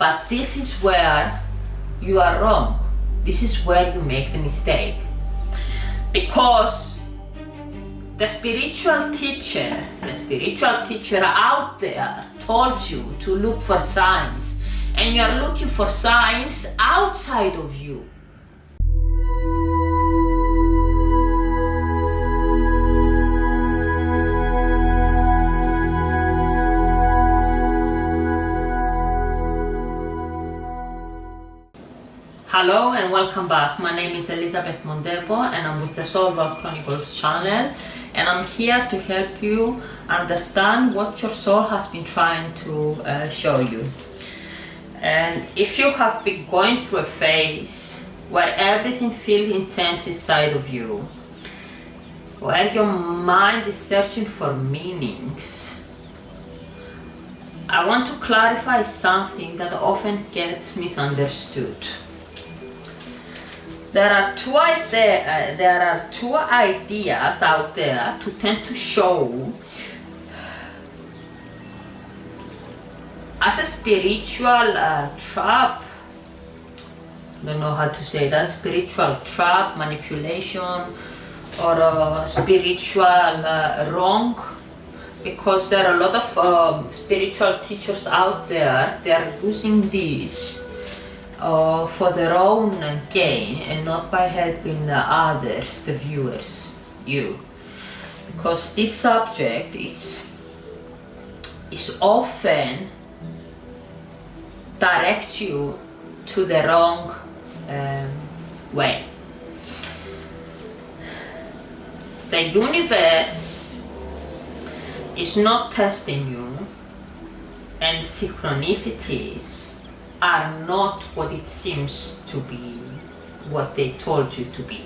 But this is where you are wrong. This is where you make the mistake. Because the spiritual teacher out there told you to look for signs, and you are looking for signs outside of you. Hello and welcome back. My name is Elizabeth Mondebo and I'm with the Soul World Chronicles channel, and I'm here to help you understand what your soul has been trying to show you. And if you have been going through a phase where everything feels intense inside of you, where your mind is searching for meanings, I want to clarify something that often gets misunderstood. There are two ideas out there to tend to show as a spiritual trap. I don't know how to say that. Spiritual trap, manipulation, or spiritual wrong, because there are a lot of spiritual teachers out there. They are using this for their own gain and not by helping others, the viewers, you. Because this subject is often direct you to the wrong way. The universe is not testing you, and synchronicities are not what it seems to be, what they told you to be.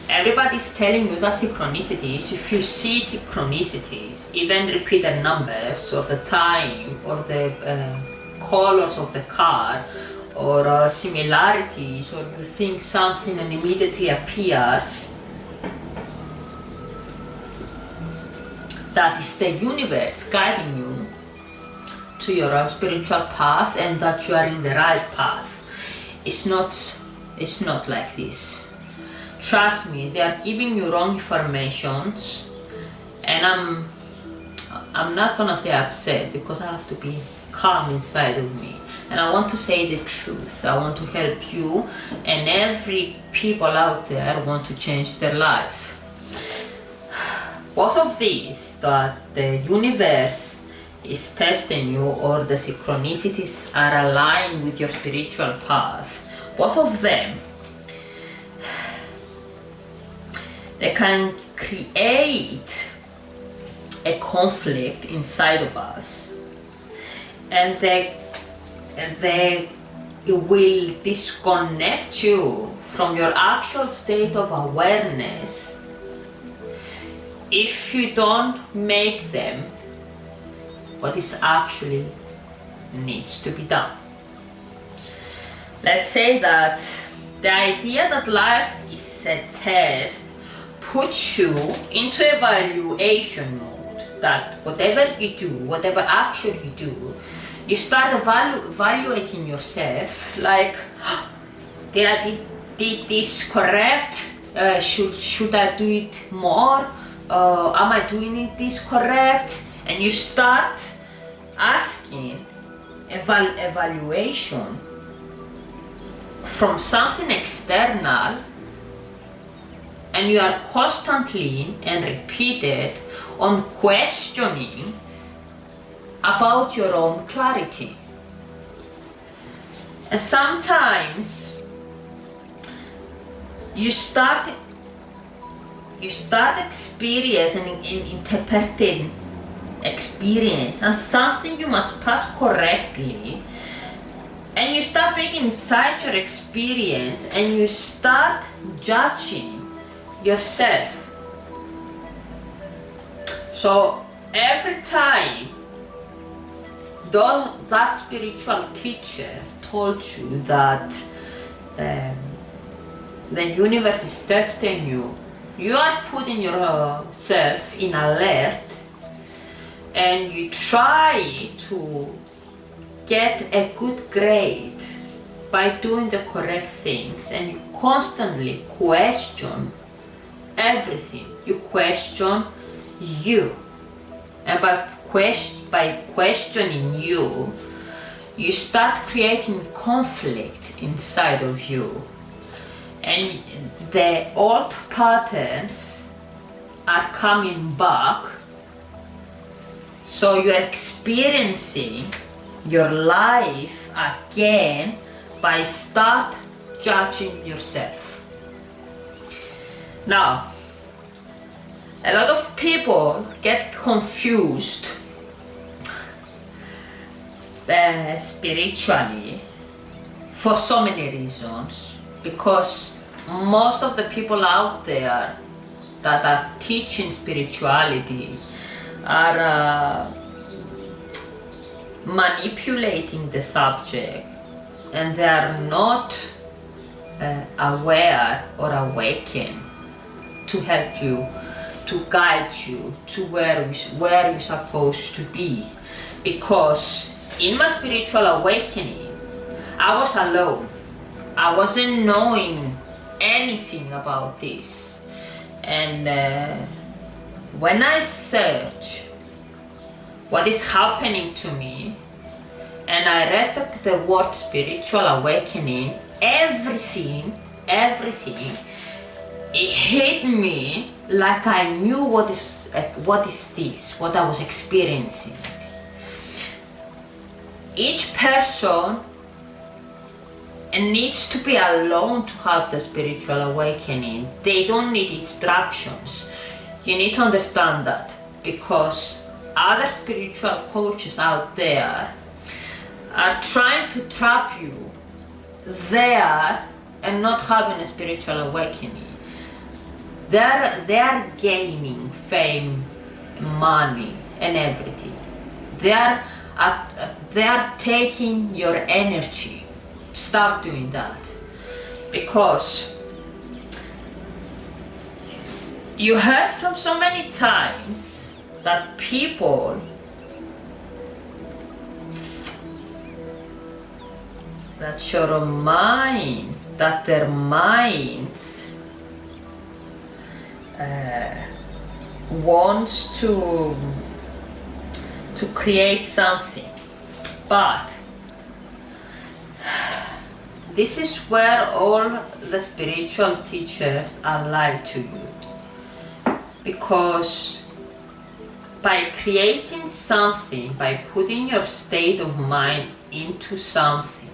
Everybody's telling you that synchronicities, if you see synchronicities, even repeated numbers, or the time, or the colors of the car, or similarities, or you think something and immediately appears, that is the universe guiding you to your spiritual path, and that you are in the right path. It's not like this. Trust me, they are giving you wrong informations, and I'm not gonna say upset, because I have to be calm inside of me, and I want to say the truth. I want to help you, and every people out there want to change their life. Both of these, that the universe is testing you, or the synchronicities are aligned with your spiritual path, both of them, they can create a conflict inside of us, and they will disconnect you from your actual state of awareness if you don't make them what is actually needs to be done. Let's say that the idea that life is a test puts you into evaluation mode, that whatever you do, whatever action you do, you start evaluating yourself, like, did I did this correct? Should I do it more? Am I doing this correct? And you start asking evaluation from something external, and you are constantly and repeated on questioning about your own clarity. And sometimes you start experiencing and interpreting experience as something you must pass correctly, and you start being inside your experience, and you start judging yourself. So every time though that spiritual teacher told you that the universe is testing you, you are putting yourself in alert, and you try to get a good grade by doing the correct things, and you constantly question everything. You question you, and by questioning you, you start creating conflict inside of you, and the old patterns are coming back. So you're experiencing your life again by start judging yourself. Now, a lot of people get confused spiritually for so many reasons, because most of the people out there that are teaching spirituality are manipulating the subject, and they are not aware or awakened to help you, to guide you to where you're supposed to be. Because in my spiritual awakening, I was alone. I wasn't knowing anything about this. And when I search what is happening to me, and I read the word spiritual awakening, everything, it hit me like I knew what is this, what I was experiencing. Each person needs to be alone to have the spiritual awakening. They don't need instructions. You need to understand that, because other spiritual coaches out there are trying to trap you there and not having a spiritual awakening. They are gaining fame, money, and everything. They are taking your energy. Stop doing that, because you heard from so many times that people that your mind, that their minds wants to create something, but this is where all the spiritual teachers are lying to you. Because by creating something, by putting your state of mind into something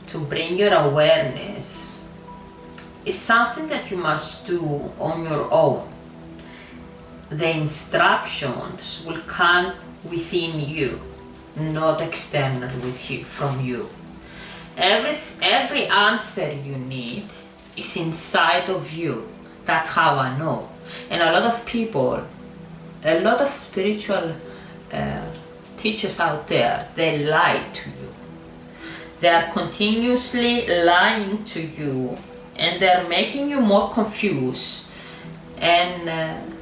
to bring your awareness, is something that you must do on your own. The instructions will come within you, not external from you. Every answer you need is inside of you. That's how I know. And a lot of people, a lot of spiritual teachers out there, they lie to you. They are continuously lying to you, and they're making you more confused, and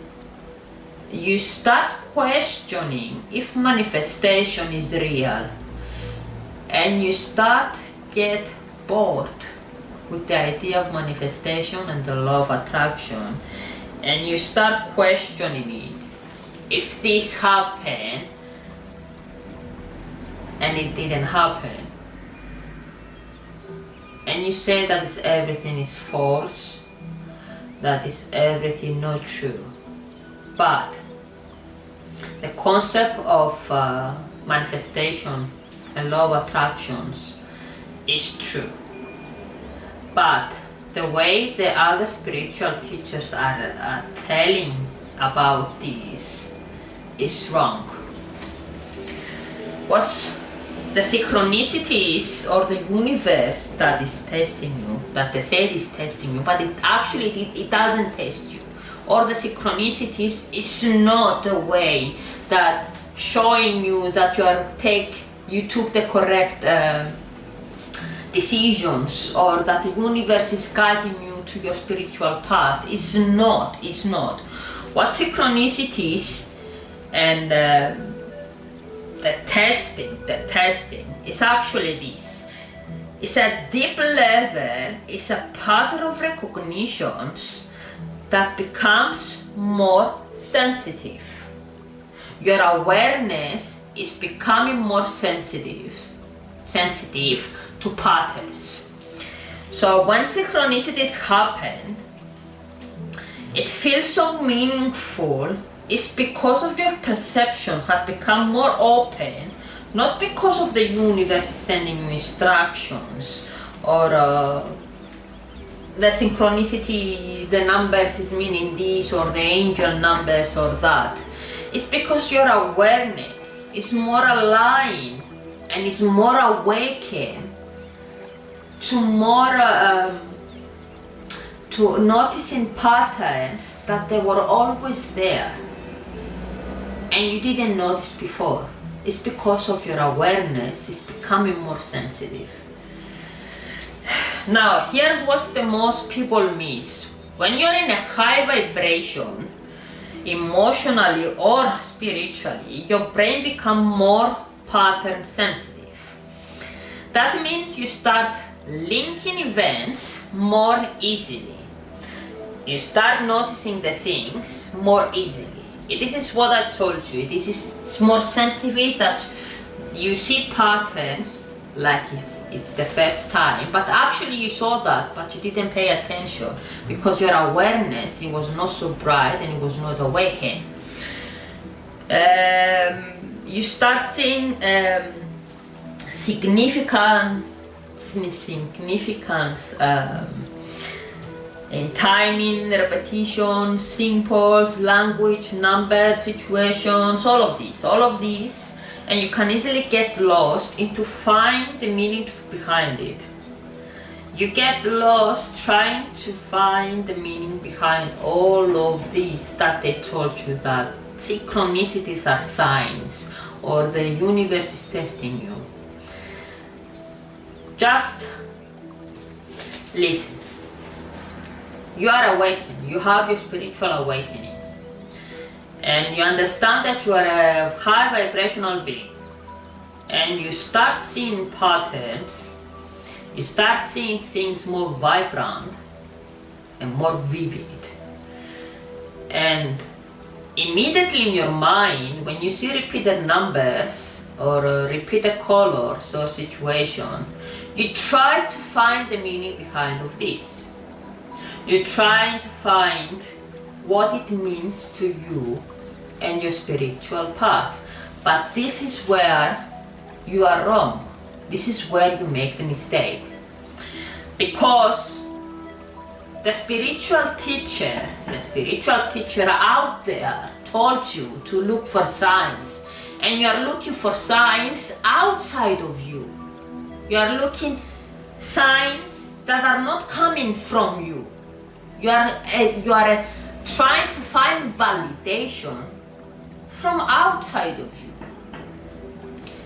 you start questioning if manifestation is real, and you start get bored with the idea of manifestation and the law of attraction, and you start questioning it. If this happened and it didn't happen, and you say that everything is false, that is everything not true. But the concept of manifestation and law of attractions is true. But the way the other spiritual teachers are telling about this is wrong. What's the synchronicities, or the universe that is testing you, that they say is testing you, but it doesn't test you. Or the synchronicities is not a way that showing you that you took the correct decisions, or that the universe is guiding you to your spiritual path. It's not. What synchronicities and the testing is actually this. It's a deep level, it's a pattern of recognitions that becomes more sensitive. Your awareness is becoming more sensitive to patterns. So when synchronicities happen, it feels so meaningful. It's because of your perception has become more open, not because of the universe sending you instructions or the synchronicity, the numbers is meaning this, or the angel numbers or that. It's because your awareness is more aligned and is more awakened to more to noticing patterns that they were always there and you didn't notice before. It's because of your awareness is becoming more sensitive. Now, here's what the most people miss. When you're in a high vibration, emotionally or spiritually, your brain becomes more pattern sensitive. That means you start linking events more easily. You start noticing the things more easily. This is what I told you. This is more sensitive that you see patterns like it's the first time, but actually you saw that, but you didn't pay attention because your awareness, it was not so bright and it was not awakened. You start seeing significance in timing, repetition, symbols, language, numbers, situations, all of these, and you can easily get lost into find the meaning behind it. You get lost trying to find the meaning behind all of these that they told you that synchronicities are signs or the universe is testing you. Just listen. You are awakened, you have your spiritual awakening, and you understand that you are a high vibrational being, and you start seeing patterns, you start seeing things more vibrant and more vivid, and immediately in your mind, when you see repeated numbers or repeated colors or situation, you try to find the meaning behind of this. You're trying to find what it means to you and your spiritual path. But this is where you are wrong. This is where you make the mistake. Because the spiritual teacher out there told you to look for signs. And you are looking for signs outside of you. You are looking signs that are not coming from you. You are trying to find validation from outside of you.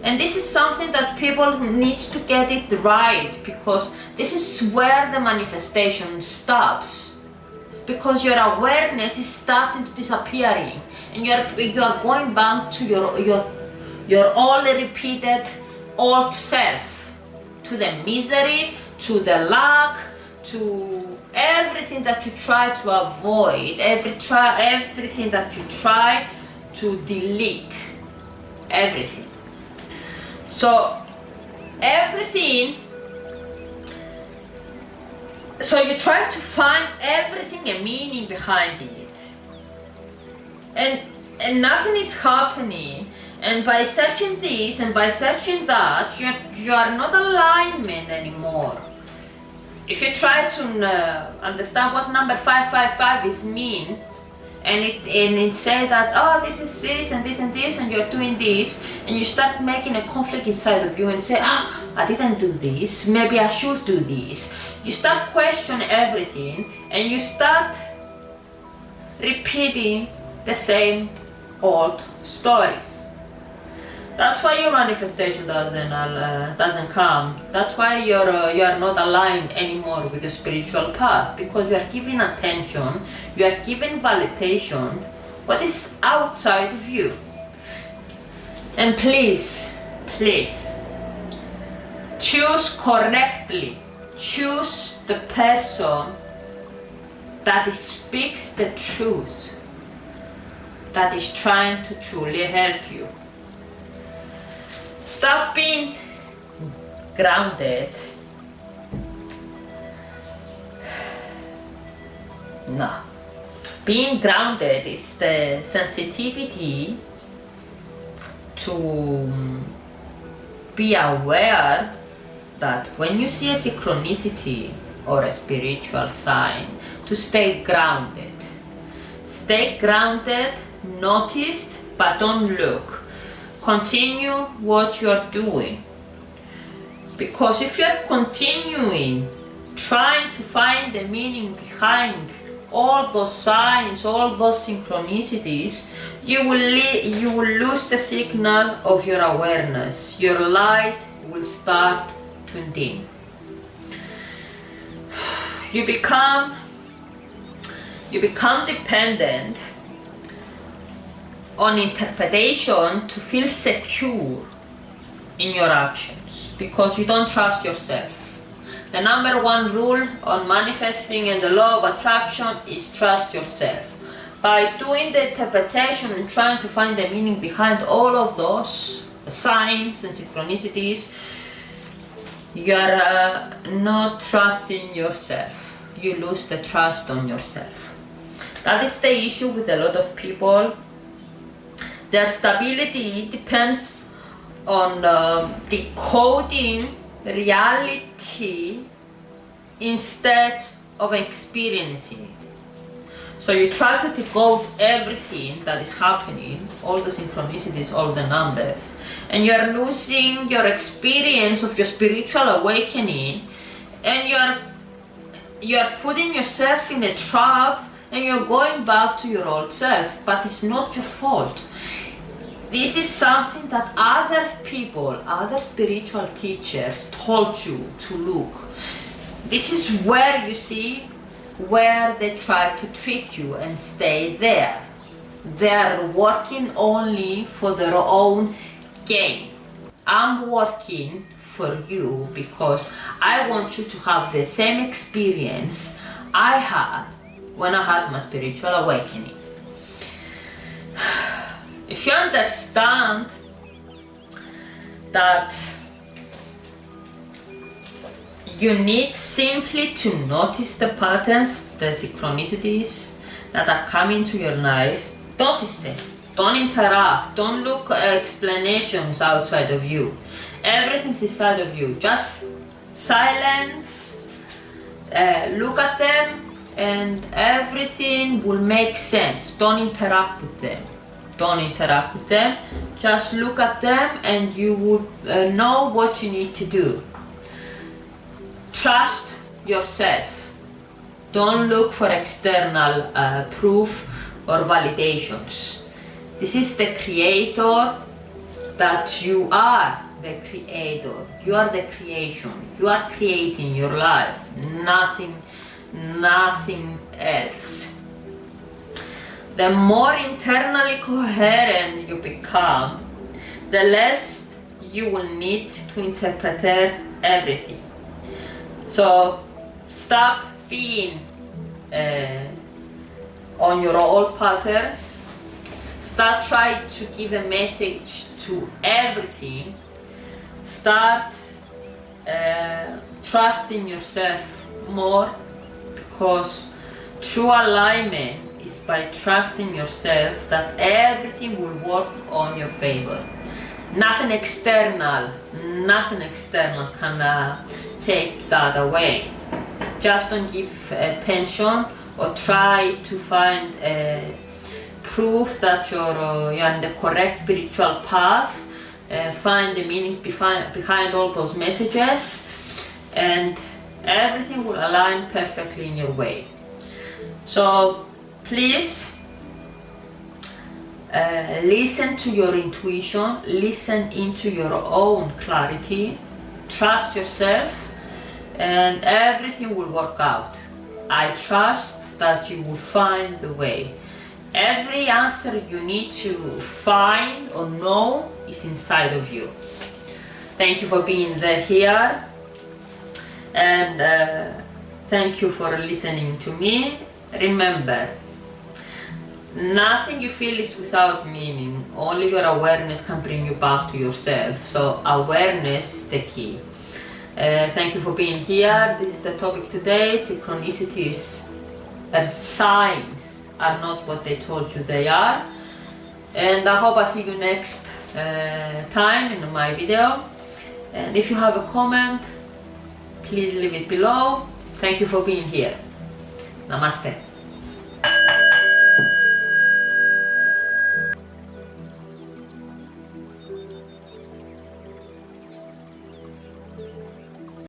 And this is something that people need to get it right, because this is where the manifestation stops. Because your awareness is starting to disappearing, and you are going back to your old repeated old self, to the misery, to the lack, to everything that you try to avoid, everything that you try to delete, everything. So you try to find everything a meaning behind it, and nothing is happening. And by searching this and by searching that, you are not alignment anymore. If you try to understand what number 555 is mean, and it say that, oh, this is this and this and this, and you're doing this, and you start making a conflict inside of you and say, I didn't do this, maybe I should do this. You start questioning everything, and you start repeating the same old stories. That's why your manifestation doesn't come. That's why you are not aligned anymore with your spiritual path, because you are giving attention, you are giving validation what is outside of you. And please, please, choose correctly. Choose the person that speaks the truth, that is trying to truly help you. Stop being grounded. No. Being grounded is the sensitivity to be aware that when you see a synchronicity or a spiritual sign, to stay grounded. Stay grounded, noticed, but don't look. Continue what you're doing. Because if you're continuing trying to find the meaning behind all those signs, all those synchronicities, you will lose the signal of your awareness. Your light will start to dim. You become dependent on interpretation to feel secure in your actions, because you don't trust yourself. The number one rule on manifesting and the law of attraction is trust yourself. By doing the interpretation and trying to find the meaning behind all of those signs and synchronicities, you are not trusting yourself. You lose the trust on yourself. That is the issue with a lot of people. Their stability depends on decoding reality instead of experiencing it. So you try to decode everything that is happening, all the synchronicities, all the numbers, and you are losing your experience of your spiritual awakening, and you are putting yourself in a trap, and you're going back to your old self, but it's not your fault. This is something that other people, other spiritual teachers told you to look. This is where you see where they try to trick you and stay there. They are working only for their own gain. I'm working for you because I want you to have the same experience I had when I had my spiritual awakening. If you understand that you need simply to notice the patterns, the synchronicities that are coming to your life, notice them. Don't interact, don't look at explanations outside of you. Everything's inside of you. Just silence, look at them, and everything will make sense. Don't interact with them. Don't interact with them. Just look at them and you will know what you need to do. Trust yourself. Don't look for external proof or validations. This is the creator, that you are the creator. You are the creation. You are creating your life. Nothing else. The more internally coherent you become, the less you will need to interpret everything. So stop being on your old patterns. Start trying to give a message to everything. Start trusting yourself more, because true alignment is by trusting yourself that everything will work on your favor. Nothing external can take that away. Just don't give attention or try to find proof that you're in the correct spiritual path. Find the meanings behind all those messages, and everything will align perfectly in your way. So please listen to your intuition, listen into your own clarity, trust yourself, and everything will work out. I trust that you will find the way. Every answer you need to find or know is inside of you. Thank you for being here, and thank you for listening to me. Remember, nothing you feel is without meaning. Only your awareness can bring you back to yourself. So awareness is the key. Thank you for being here. This is the topic today. Synchronicities, signs are not what they told you they are. And I hope I see you next time in my video. And if you have a comment, please leave it below. Thank you for being here. Namaste.